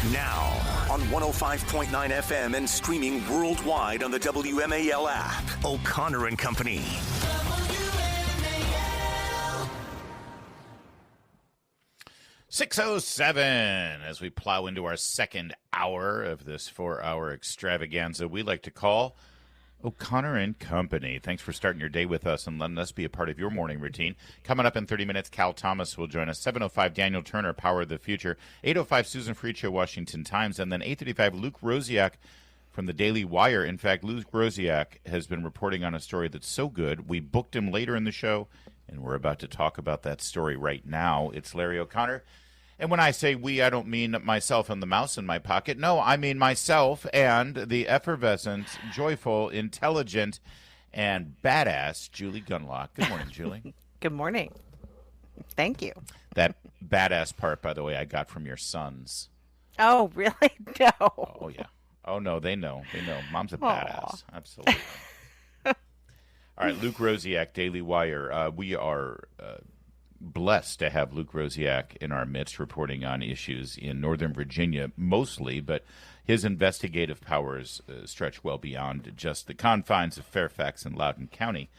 Now, on 105.9 FM and streaming worldwide on the WMAL app, O'Connor and Company. WMAL. 6:07 as we plow into our second hour of this 4-hour extravaganza we like to call O'Connor and Company. Thanks for starting your day with us and letting us be a part of your morning routine. Coming up in 30 minutes, Cal Thomas will join us. 7:05, Daniel Turner, Power of the Future. 8:05, Susan Fricio, Washington Times. And then 8:35, Luke Rosiak from the Daily Wire. In fact, Luke Rosiak has been reporting on a story that's so good, we booked him later in the show, and we're about to talk about that story right now. It's Larry O'Connor. And when I say we, I don't mean myself and the mouse in my pocket. No, I mean myself and the effervescent, joyful, intelligent, and badass Julie Gunlock. Good morning, Julie. Good morning. Thank you. That badass part, by the way, I got from your sons. Oh, really? No. Oh, yeah. Oh, no, they know. They know. Mom's a badass. Absolutely. All right, Luke Rosiak, Daily Wire. We are blessed to have Luke Rosiak in our midst reporting on issues in Northern Virginia mostly, but his investigative powers stretch well beyond just the confines of Fairfax and Loudoun County.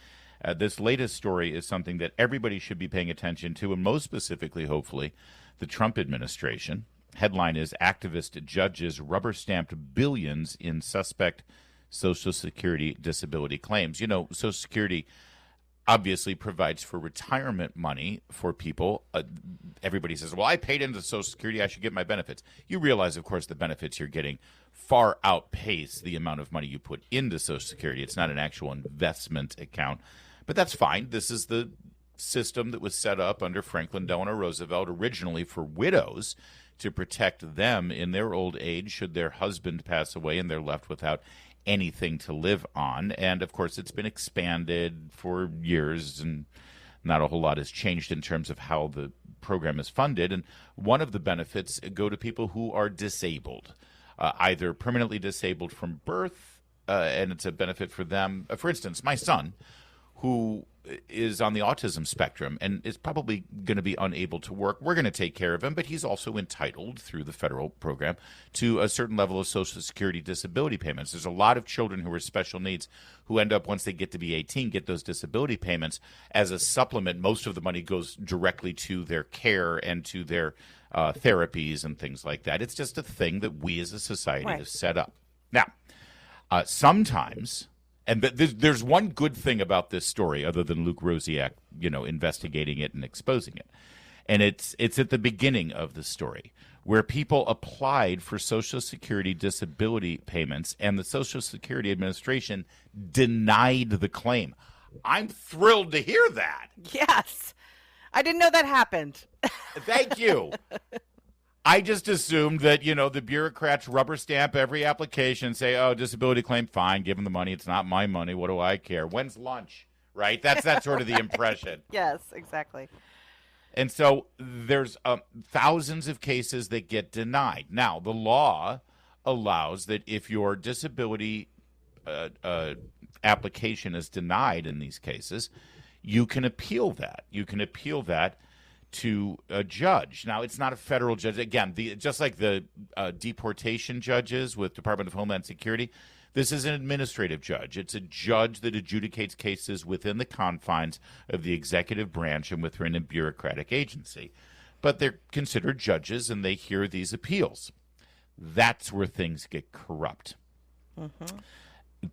This latest story is something that everybody should be paying attention to, and most specifically, hopefully, the Trump administration. Headline is Activist Judges Rubber-Stamped Billions in Suspect Social Security Disability Claims. You know, Social Security obviously provides for retirement money for people. Everybody says, well, I paid into Social Security, I should get my benefits. You realize, of course, the benefits you're getting far outpace the amount of money you put into Social Security. It's not an actual investment account, but that's fine. This is the system that was set up under Franklin Delano Roosevelt originally for widows to protect them in their old age should their husband pass away and they're left without anything to live on. And of course it's been expanded for years and not a whole lot has changed in terms of how the program is funded. And one of the benefits go to people who are disabled, either permanently disabled from birth, and it's a benefit for them. For instance, my son, who is on the autism spectrum and is probably going to be unable to work. We're going to take care of him, but he's also entitled through the federal program to a certain level of Social Security disability payments. There's a lot of children who are special needs who end up, once they get to be 18, get those disability payments as a supplement. Most of the money goes directly to their care and to their therapies and things like that. It's just a thing that we as a society have set up. Now, sometimes... And there's one good thing about this story, other than Luke Rosiak, investigating it and exposing it, and it's at the beginning of the story where people applied for Social Security disability payments, and the Social Security Administration denied the claim. I'm thrilled to hear that. Yes, I didn't know that happened. Thank you. I just assumed that, the bureaucrats rubber stamp every application, say, oh, disability claim, fine, give them the money. It's not my money. What do I care? When's lunch? Right? That's sort of the impression. Yes, exactly. And so there's thousands of cases that get denied. Now, the law allows that if your disability application is denied in these cases, you can appeal that. You can appeal that to a judge. Now, it's not a federal judge. Again, just like the deportation judges with Department of Homeland Security, this is an administrative judge. It's a judge that adjudicates cases within the confines of the executive branch and within a bureaucratic agency. But they're considered judges, and they hear these appeals. That's where things get corrupt. Mm-hmm.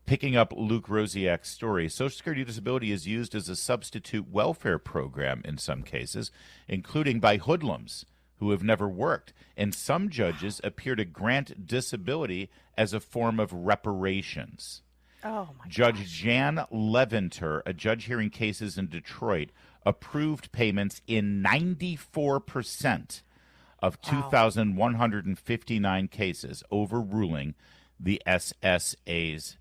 Picking up Luke Rosiak's story, Social Security disability is used as a substitute welfare program in some cases, including by hoodlums who have never worked. And some judges appear to grant disability as a form of reparations. Oh, my Judge Jan Leventer, a judge hearing cases in Detroit, approved payments in 94% of 2,159 cases, overruling the SSA's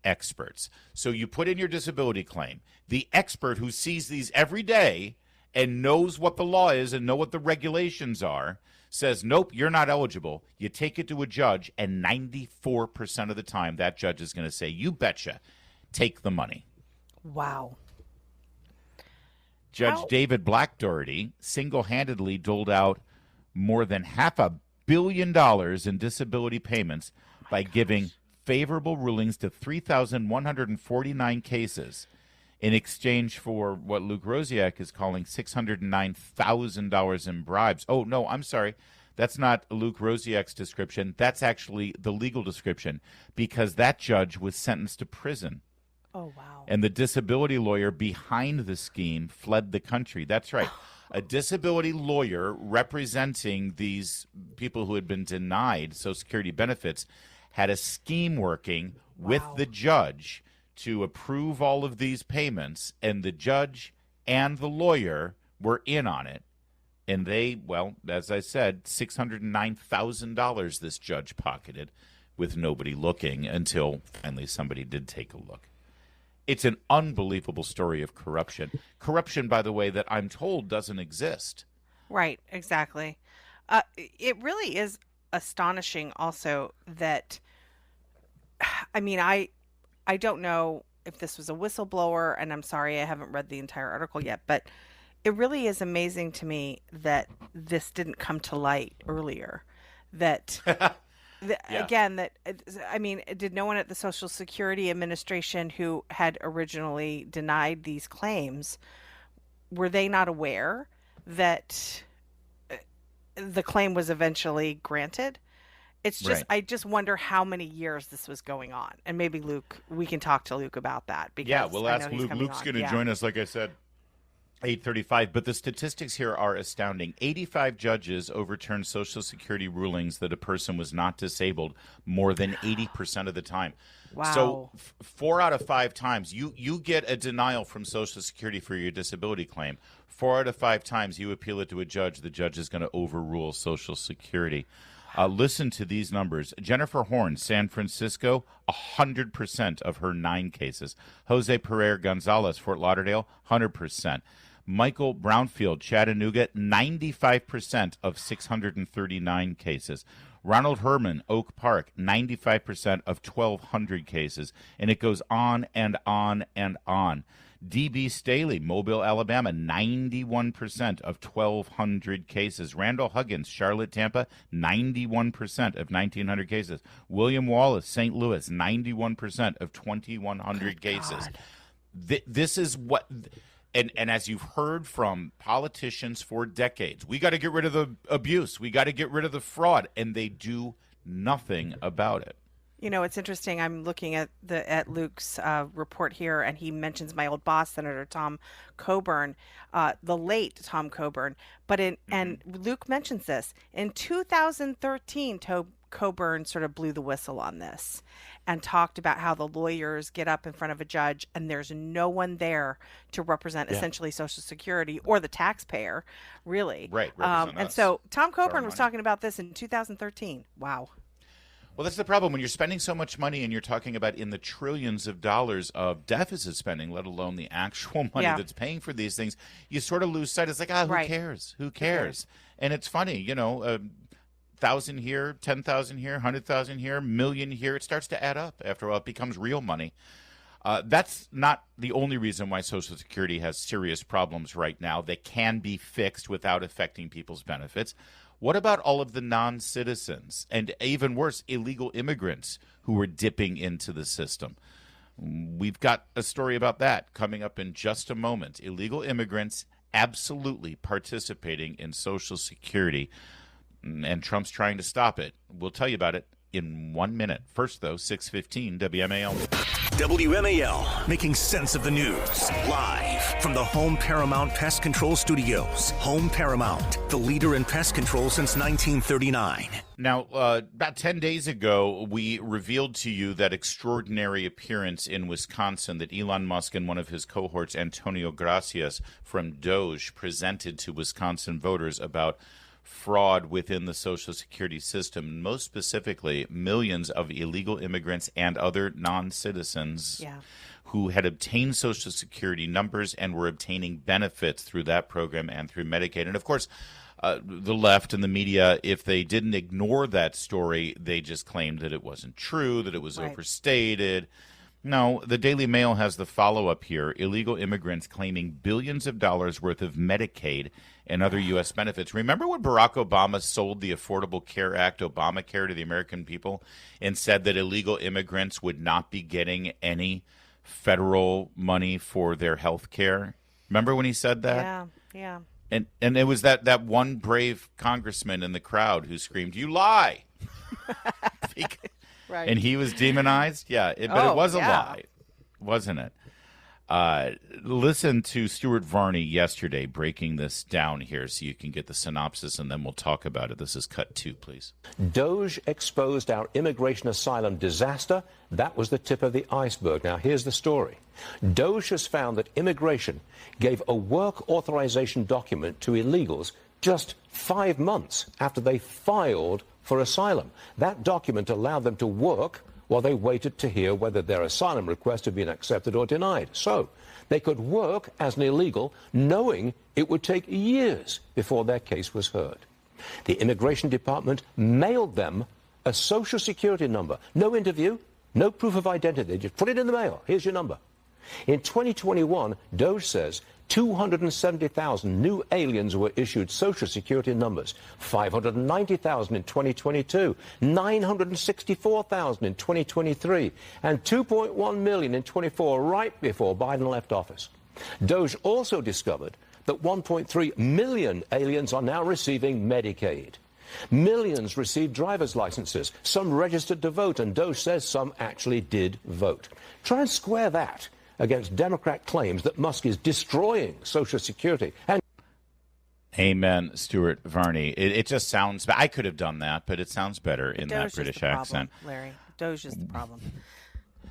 experts. So you put in your disability claim. The expert who sees these every day and knows what the law is and know what the regulations are says, nope, you're not eligible. You take it to a judge, and 94% of the time that judge is going to say, you betcha, take the money. Wow. Judge David Black Doherty single-handedly doled out more than $500 billion in disability payments by giving favorable rulings to 3,149 cases in exchange for what Luke Rosiak is calling $609,000 in bribes. Oh, no, I'm sorry. That's not Luke Rosiak's description. That's actually the legal description, because that judge was sentenced to prison. Oh, wow. And the disability lawyer behind the scheme fled the country. That's right. A disability lawyer representing these people who had been denied Social Security benefits had a scheme working with the judge to approve all of these payments, and the judge and the lawyer were in on it. And they, well, as I said, $609,000 this judge pocketed with nobody looking until finally somebody did take a look. It's an unbelievable story of corruption. Corruption, by the way, that I'm told doesn't exist. Right, exactly. It really is astonishing also that, I mean, I don't know if this was a whistleblower, and I'm sorry, I haven't read the entire article yet, but it really is amazing to me that this didn't come to light earlier. That, again, that, I mean, did no one at the Social Security Administration who had originally denied these claims, were they not aware that the claim was eventually granted? It's just, I just wonder how many years this was going on. And maybe Luke, we can talk to Luke about that. Because we'll ask Luke. Luke's going to join us, like I said, 8:35. But the statistics here are astounding. 85 judges overturned Social Security rulings that a person was not disabled more than 80% of the time. Wow. So 4 out of 5 times you get a denial from Social Security for your disability claim. 4 out of 5 times you appeal it to a judge, the judge is going to overrule Social Security. Listen to these numbers. Jennifer Horn, San Francisco, 100% of her 9 cases. Jose Pereira Gonzalez, Fort Lauderdale, 100%. Michael Brownfield, Chattanooga, 95% of 639 cases. Ronald Herman, Oak Park, 95% of 1,200 cases. And it goes on and on and on. D.B. Staley, Mobile, Alabama, 91% of 1,200 cases. Randall Huggins, Charlotte, Tampa, 91% of 1,900 cases. William Wallace, St. Louis, 91% of 2,100 cases. This is what... And as you've heard from politicians for decades, we got to get rid of the abuse. We got to get rid of the fraud. And they do nothing about it. You know, it's interesting. I'm looking at Luke's report here, and he mentions my old boss, Senator Tom Coburn, the late Tom Coburn. But and Luke mentions this in 2013. Coburn sort of blew the whistle on this and talked about how the lawyers get up in front of a judge and there's no one there to represent essentially Social Security or the taxpayer, really. Right. And so Tom Coburn was talking about this in 2013. Wow. Well, that's the problem. When you're spending so much money and you're talking about in the trillions of dollars of deficit spending, let alone the actual money that's paying for these things, you sort of lose sight. It's like, who cares? Who cares? And it's funny, 1,000 here, 10,000 here, 100,000 here, million here. It starts to add up. After a while, it becomes real money. That's not the only reason why Social Security has serious problems right now that can be fixed without affecting people's benefits. What about all of the non-citizens and, even worse, illegal immigrants who are dipping into the system? We've got a story about that coming up in just a moment. Illegal immigrants absolutely participating in Social Security, and Trump's trying to stop it. We'll tell you about it in 1 minute. First, though, 6:15 WMAL. WMAL, making sense of the news. Live from the Home Paramount Pest Control Studios. Home Paramount, the leader in pest control since 1939. Now, about 10 days ago, we revealed to you that extraordinary appearance in Wisconsin that Elon Musk and one of his cohorts, Antonio Gracias from Doge, presented to Wisconsin voters about fraud within the Social Security system, most specifically millions of illegal immigrants and other non-citizens who had obtained Social Security numbers and were obtaining benefits through that program and through Medicaid. And, of course, the left and the media, if they didn't ignore that story, they just claimed that it wasn't true, that it was overstated. No, the Daily Mail has the follow-up here. Illegal immigrants claiming billions of dollars worth of Medicaid and other U.S. benefits. Remember when Barack Obama sold the Affordable Care Act, Obamacare, to the American people and said that illegal immigrants would not be getting any federal money for their health care? Remember when he said that? Yeah, yeah. And it was that one brave congressman in the crowd who screamed, "You lie!" Right. And he was demonized. Yeah, but it was a lie, wasn't it? Listen to Stuart Varney yesterday breaking this down here so you can get the synopsis, and then we'll talk about it. This is cut 2, please. DOGE exposed our immigration asylum disaster. That was the tip of the iceberg. Now, here's the story. DOGE has found that immigration gave a work authorization document to illegals just 5 months after they filed for asylum. That document allowed them to work while they waited to hear whether their asylum request had been accepted or denied. So they could work as an illegal, knowing it would take years before their case was heard. The Immigration Department mailed them a Social Security number. No interview, no proof of identity. Just put it in the mail. Here's your number. In 2021, DOGE says 270,000 new aliens were issued Social Security numbers, 590,000 in 2022, 964,000 in 2023, and 2.1 million in 24, right before Biden left office. DOGE also discovered that 1.3 million aliens are now receiving Medicaid. Millions received driver's licenses, some registered to vote, and DOGE says some actually did vote. Try and square that against Democrat claims that Musk is destroying Social Security. And Amen, Stuart Varney. It just sounds, I could have done that, but it sounds better in that British accent. Larry, Doge is the problem.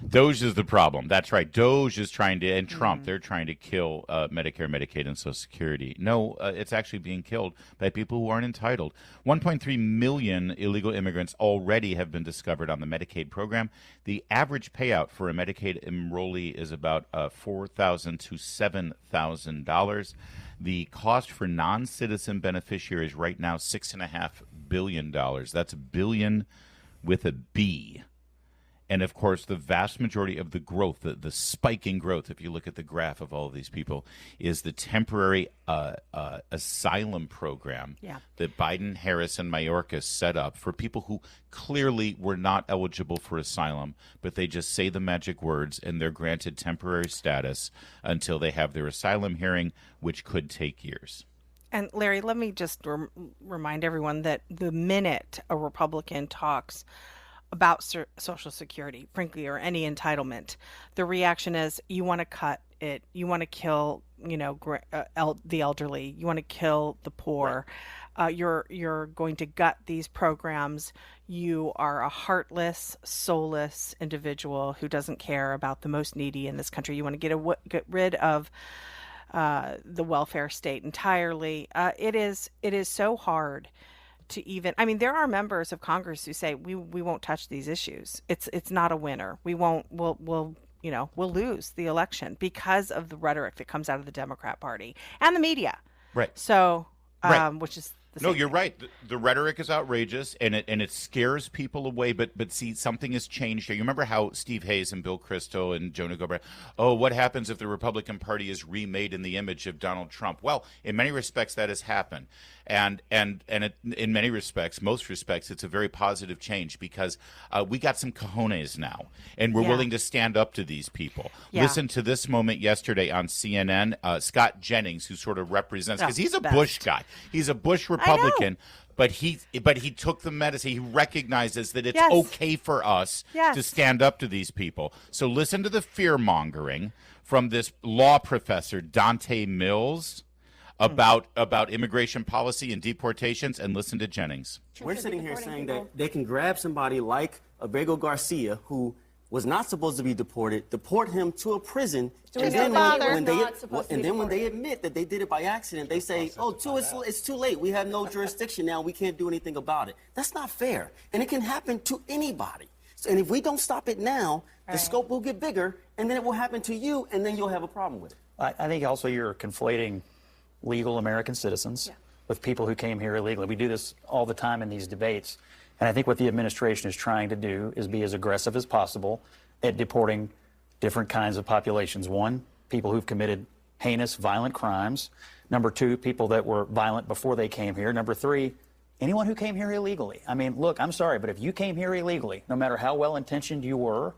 Doge is the problem. That's right. Doge is trying to, and Trump, they're trying to kill Medicare, Medicaid, and Social Security. No, it's actually being killed by people who aren't entitled. 1.3 million illegal immigrants already have been discovered on the Medicaid program. The average payout for a Medicaid enrollee is about $4,000 to $7,000. The cost for non-citizen beneficiaries right now, $6.5 billion. That's a billion with a B. And, of course, the vast majority of the growth, the spiking growth, if you look at the graph of all of these people, is the temporary asylum program that Biden, Harris, and Mayorkas set up for people who clearly were not eligible for asylum, but they just say the magic words and they're granted temporary status until they have their asylum hearing, which could take years. And, Larry, let me just remind everyone that the minute a Republican talks about Social Security, frankly, or any entitlement, the reaction is you want to cut it, you want to kill, the elderly, you want to kill the poor, you're going to gut these programs. You are a heartless, soulless individual who doesn't care about the most needy in this country. You want to get rid of the welfare state entirely. It is so hard to even, there are members of Congress who say we won't touch these issues. It's not a winner. We'll lose the election because of the rhetoric that comes out of the Democrat Party and the media. Right. So, which is the same you're thing. right. The rhetoric is outrageous, and it scares people away. But see, something has changed here. You remember how Steve Hayes and Bill Kristol and Jonah Goldberg, what happens if the Republican Party is remade in the image of Donald Trump? Well, in many respects, that has happened. And in many respects, most respects, it's a very positive change because we got some cojones now, and we're willing to stand up to these people. Yeah. Listen to this moment yesterday on CNN. Scott Jennings, who sort of represents, because he's a Bush guy. He's a Bush Republican. But he took the medicine. He recognizes that it's okay for us to stand up to these people. So listen to the fear-mongering from this law professor, Dante Mills, about immigration policy and deportations, and listen to Jennings. We're sitting here saying that they can grab somebody like Abrego Garcia, who was not supposed to be deported, deport him to a prison, and then when they admit that they did it by accident, they say, it's too late. We have no jurisdiction now. We can't do anything about it. That's not fair, and it can happen to anybody. So, and if we don't stop it now, the scope will get bigger, and then it will happen to you, and then you'll have a problem with it. I think also you're conflating legal American citizens with people who came here illegally. We do this all the time in these debates. And I think what the administration is trying to do is be as aggressive as possible at deporting different kinds of populations. One, people who've committed heinous, violent crimes. Number two, people that were violent before they came here. Number three, anyone who came here illegally. I mean, look, I'm sorry, but if you came here illegally, no matter how well-intentioned you were,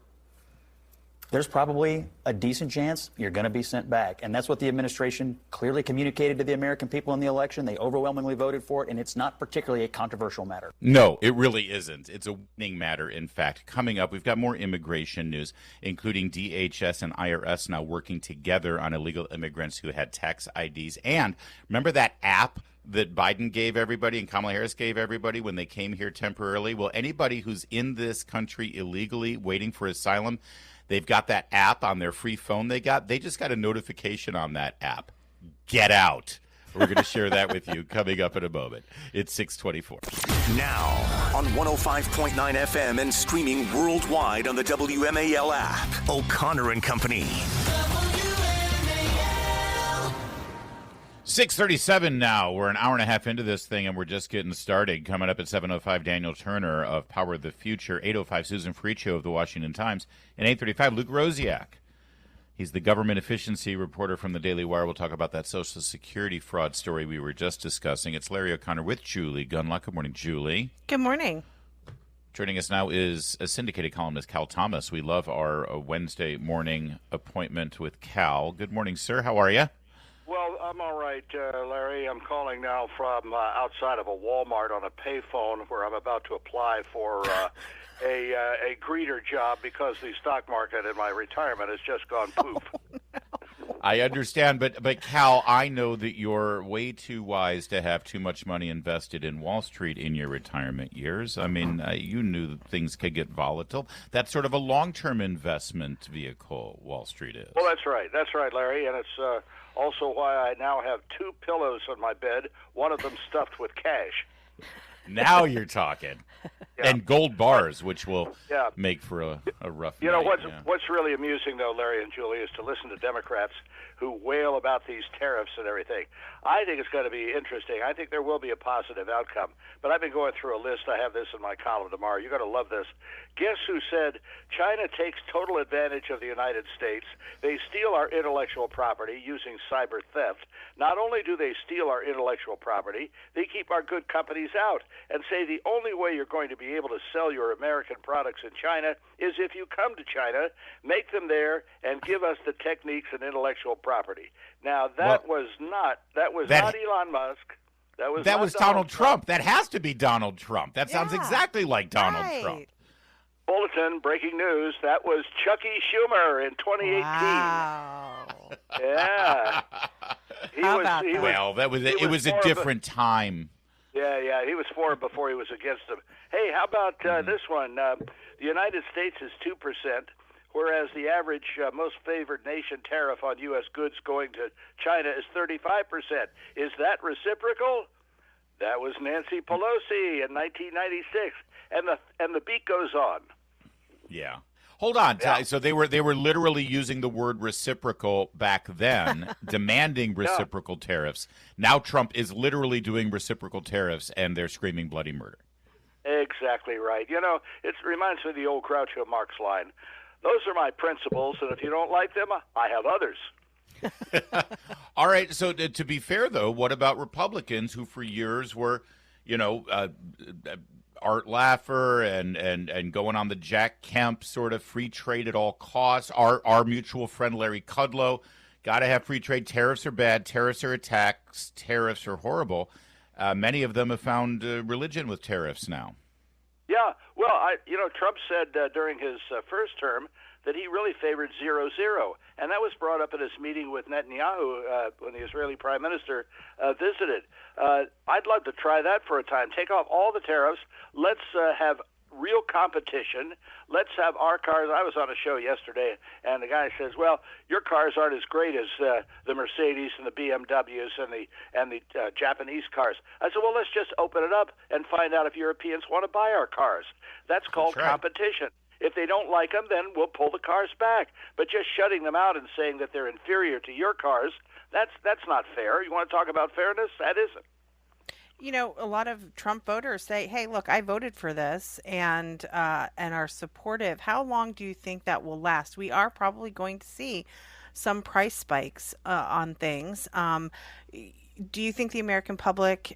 there's probably a decent chance you're going to be sent back. And that's what the administration clearly communicated to the American people in the election. They overwhelmingly voted for it, and it's not particularly a controversial matter. No, it really isn't. It's a winning matter, in fact. Coming up, we've got more immigration news, including DHS and IRS now working together on illegal immigrants who had tax IDs. And remember that app that Biden gave everybody and Kamala Harris gave everybody when they came here temporarily? Well, anybody who's in this country illegally waiting for asylum, they've got that app on their free phone they just got a notification on that app. Get out. We're going to share that with you coming up in a moment. It's 6:24. Now on 105.9 FM and streaming worldwide on the WMAL app. O'Connor and Company. 6:37 now. We're an hour and a half into this thing, and we're just getting started. Coming up at 7:05, Daniel Turner of Power of the Future, 8:05, Susan Fricio of the Washington Times, and 8:35, Luke Rosiak. He's the government efficiency reporter from the Daily Wire. We'll talk about that Social Security fraud story we were just discussing. It's Larry O'Connor with Julie Gunlock. Good morning, Julie. Good morning. Joining us now is a syndicated columnist, Cal Thomas. We love our Wednesday morning appointment with Cal. Good morning, sir. How are you? Well, I'm all right, Larry. I'm calling now from outside of a Walmart on a payphone where I'm about to apply for a greeter job because the stock market in my retirement has just gone poof. I understand, but Cal, I know that you're way too wise to have too much money invested in Wall Street in your retirement years. I mean, you knew that things could get volatile. That's sort of a long-term investment vehicle, Wall Street is. Well, that's right. That's right, Larry, and it's also why I now have two pillows on my bed, one of them stuffed with cash. Now you're talking. Yeah. And gold bars, which will make for a rough You know, night. what's really amusing, though, Larry and Julie, is to listen to Democrats who wail about these tariffs and everything. I think it's going to be interesting. I think there will be a positive outcome. But I've been going through a list. I have this in my column tomorrow. You're going to love this. Guess who said China takes total advantage of the United States? They steal our intellectual property using cyber theft. Not only do they steal our intellectual property, they keep our good companies out and say the only way you're going to be able to sell your American products in China is if you come to China, make them there, and give us the techniques and intellectual property. Now, that was not Elon Musk. That was Donald Trump. That has to be Donald Trump. That sounds exactly like Donald Trump. Bulletin, breaking news, that was Chucky Schumer in 2018. Wow. Yeah. It was a different time. Yeah, he was for him before he was against him. Hey, how about this one? The United States is 2%, whereas the average most favored nation tariff on U.S. goods going to China is 35%. Is that reciprocal? That was Nancy Pelosi in 1996, and the beat goes on. Yeah. Hold on. Yeah. So they were literally using the word reciprocal back then, demanding reciprocal tariffs. Now Trump is literally doing reciprocal tariffs, and they're screaming bloody murder. Exactly right. You know, it reminds me of the old Groucho Marx line. Those are my principles, and if you don't like them, I have others. All right. So to be fair, though, what about Republicans who for years were, Art Laffer and going on the Jack Kemp sort of free trade at all costs? Our mutual friend Larry Kudlow, got to have free trade. Tariffs are bad. Tariffs are attacks. Tariffs are horrible. Many of them have found religion with tariffs now. Yeah, well, Trump said during his first term that he really favored 0-0, and that was brought up at his meeting with Netanyahu when the Israeli prime minister visited. I'd love to try that for a time. Take off all the tariffs. Let's have real competition. Let's have our cars. I was on a show yesterday, and the guy says, well, your cars aren't as great as the Mercedes and the BMWs and the Japanese cars. I said, well, let's just open it up and find out if Europeans want to buy our cars. That's called competition. If they don't like them, then we'll pull the cars back. But just shutting them out and saying that they're inferior to your cars, that's not fair. You want to talk about fairness? That isn't. You know, a lot of Trump voters say, hey, look, I voted for this and are supportive. How long do you think that will last? We are probably going to see some price spikes on things. Do you think the American public,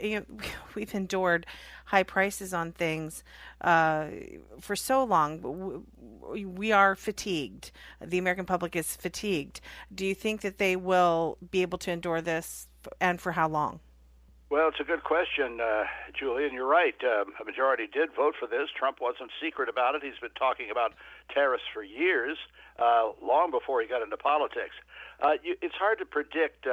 we've endured high prices on things for so long, we are fatigued. The American public is fatigued. Do you think that they will be able to endure this, and for how long? Well, it's a good question, Julie, and you're right. A majority did vote for this. Trump wasn't secret about it. He's been talking about tariffs for years, long before he got into politics. It's hard to predict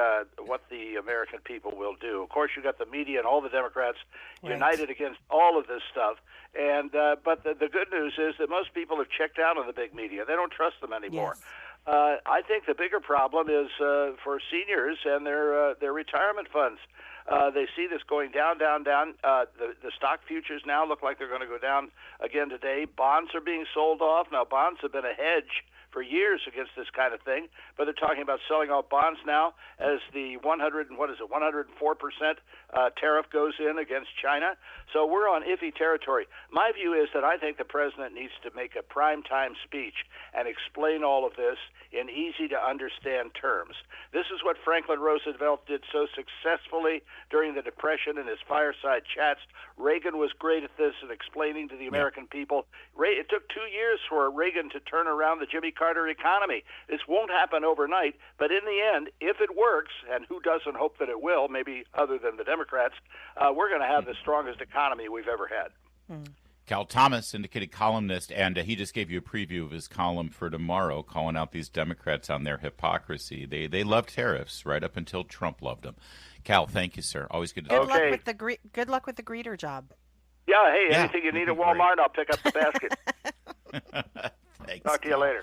what the American people will do. Of course, you got the media and all the Democrats united against all of this stuff. And but the good news is that most people have checked out on the big media. They don't trust them anymore. Yes. I think the bigger problem is for seniors and their retirement funds. They see this going down, down, down. The stock futures now look like they're going to go down again today. Bonds are being sold off. Now, bonds have been a hedge for years against this kind of thing, but they're talking about selling off bonds now as the 104% tariff goes in against China. So we're on iffy territory. My view is that I think the president needs to make a primetime speech and explain all of this in easy-to-understand terms. This is what Franklin Roosevelt did so successfully during the Depression in his fireside chats. Reagan was great at this and explaining to the American people. It took 2 years for Reagan to turn around the Jimmy Carter economy. This won't happen overnight, but in the end, if it works, and who doesn't hope that it will, maybe other than the Democrats, we're going to have the strongest economy we've ever had. Cal Thomas, syndicated columnist, and he just gave you a preview of his column for tomorrow, calling out these Democrats on their hypocrisy. They loved tariffs right up until Trump loved them. Cal, thank you, sir. Always good to talk. Good luck with the greeter job. Yeah, hey, anything you need at Walmart, I'll pick up the basket. Thanks. Talk to you later.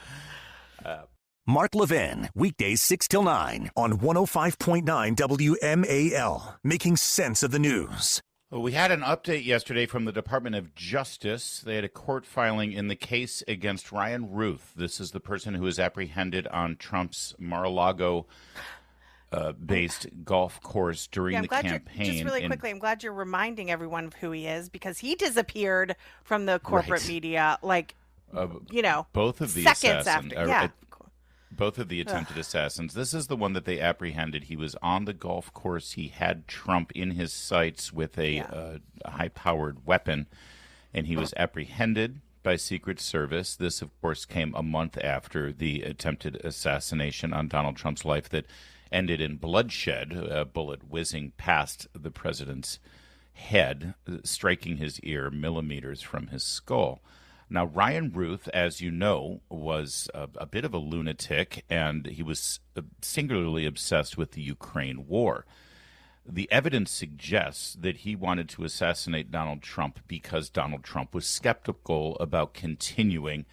Mark Levin, weekdays 6 till 9 on 105.9 WMAL, making sense of the news. Well, we had an update yesterday from the Department of Justice. They had a court filing in the case against Ryan Ruth. This is the person who was apprehended on Trump's Mar-a-Lago based golf course during the campaign. Just really quickly, I'm glad you're reminding everyone of who he is, because he disappeared from the corporate media, both of the seconds after. Both of the attempted assassins. This is the one that they apprehended. He was on the golf course. He had Trump in his sights with a high-powered weapon, and he was apprehended by Secret Service. This, of course, came a month after the attempted assassination on Donald Trump's life that ended in bloodshed, a bullet whizzing past the president's head, striking his ear millimeters from his skull. Now, Ryan Ruth, as you know, was a bit of a lunatic, and he was singularly obsessed with the Ukraine war. The evidence suggests that he wanted to assassinate Donald Trump because Donald Trump was skeptical about continuing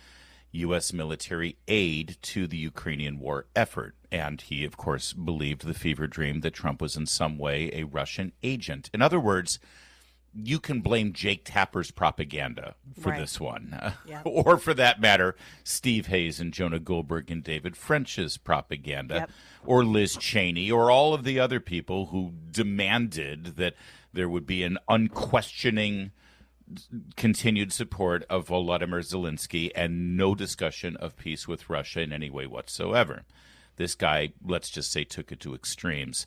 U.S. military aid to the Ukrainian war effort. And he, of course, believed the fever dream that Trump was in some way a Russian agent. In other words, you can blame Jake Tapper's propaganda for this one. Or, for that matter, Steve Hayes and Jonah Goldberg and David French's propaganda. Or Liz Cheney, or all of the other people who demanded that there would be an unquestioning continued support of Volodymyr Zelensky and no discussion of peace with Russia in any way whatsoever. This guy, let's just say, took it to extremes.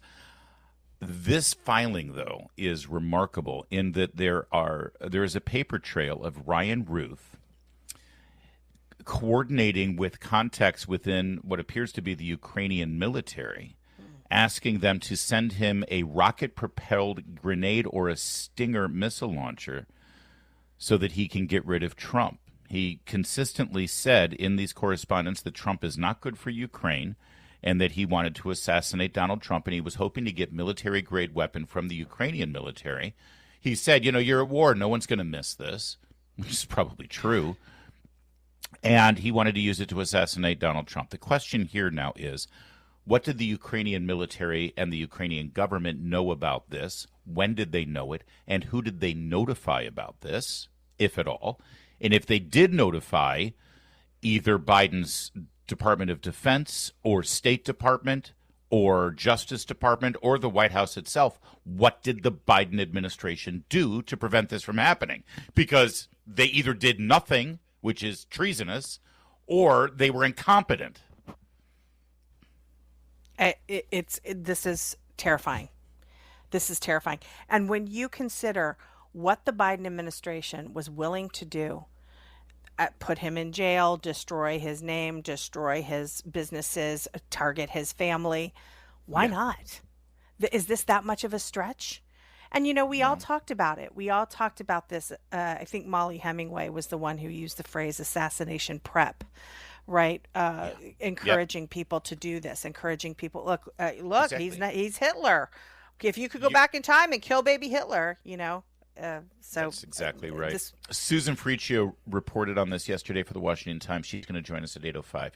This filing, though, is remarkable in that there is a paper trail of Ryan Ruth coordinating with contacts within what appears to be the Ukrainian military, asking them to send him a rocket-propelled grenade or a Stinger missile launcher so that he can get rid of Trump. He consistently said in these correspondence that Trump is not good for Ukraine, and that he wanted to assassinate Donald Trump, and he was hoping to get military-grade weapon from the Ukrainian military. He said, you're at war. No one's going to miss this, which is probably true. And he wanted to use it to assassinate Donald Trump. The question here now is, what did the Ukrainian military and the Ukrainian government know about this? When did they know it? And who did they notify about this, if at all? And if they did notify either Biden's Department of Defense or State Department or Justice Department or the White House itself, what did the Biden administration do to prevent this from happening? Because they either did nothing, which is treasonous, or they were incompetent. This is terrifying. This is terrifying. And when you consider what the Biden administration was willing to do, put him in jail, destroy his name, destroy his businesses, target his family, why not? Is this that much of a stretch? And, we all talked about it. We all talked about this. I think Molly Hemingway was the one who used the phrase assassination prep, right? Encouraging people to do this, encouraging people, look, Exactly. he's Hitler. If you could go back in time and kill baby Hitler, so that's exactly right. Susan Friccio reported on this yesterday for the Washington Times. She's going to join us at 8:05.